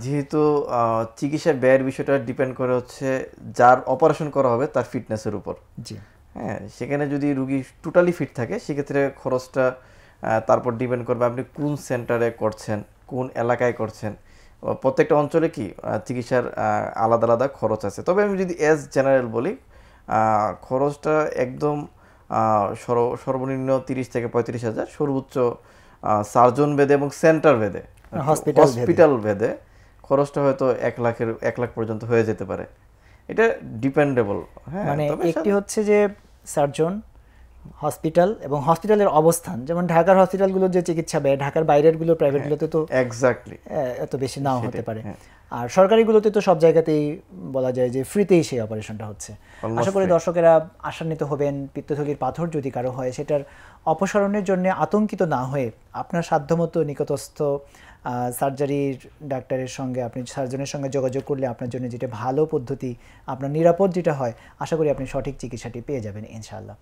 যেহেতু চিকিৎসা ব্যয়ের বিষয়টা ডিপেন্ড করে হচ্ছে যার অপারেশন করা হবে তার ফিটনেসের উপর। জি। হ্যাঁ, সেখানে যদি রুগী টোটালি ফিট থাকে সেক্ষেত্রে খরচটা তারপর ডিপেন্ড করবে আপনি কোন সেন্টারে করছেন, কোন এলাকায় করছেন। প্রত্যেকটা অঞ্চলে কি চিকিৎসার আলাদা আলাদা খরচ আছে। তবে আমি যদি এস জেনারেল বলি, খরচটা একদম সর্বনিম্ন 30 থেকে 35 হাজার, সর্বোচ্চ সার্জন ভেদে এবং সেন্টার ভেদে, হসপিটাল ভেদে খরচটা হয়তো 1 লাখ পর্যন্ত হয়ে যেতে পারে। এটা ডিপেন্ডেবল। হ্যাঁ, মানে তবে একটি হচ্ছে যে সার্জন, হসপিটাল এবং হসপিটালের অবস্থান, যেমন ঢাকার হসপিটালগুলোর যে চিকিৎসা ব্যয় ঢাকার বাইরেরগুলো প্রাইভেটগুলোতে তো এক্স্যাক্টলি এত বেশি নাও হতে পারে। আর সরকারিগুলোতে তো সব জায়গাতেই বলা যায় যে ফ্রিতেই সেই অপারেশনটা হচ্ছে। আশা করি দর্শকেরা আশান্বিত হবেন। পিত্তথলির পাথর যদি কারো হয় সেটার অপসারণের জন্য আতঙ্কিত না হয়ে আপনার সাধ্যমতো নিকটস্থ সার্জারির ডাক্তারের সঙ্গে, আপনি সার্জনের সঙ্গে যোগাযোগ করলে আপনার জন্য যেটা ভালো পদ্ধতি, আপনার নিরাপদ যেটা হয়, আশা করি আপনি সঠিক চিকিৎসাটি পেয়ে যাবেন ইনশাআল্লাহ।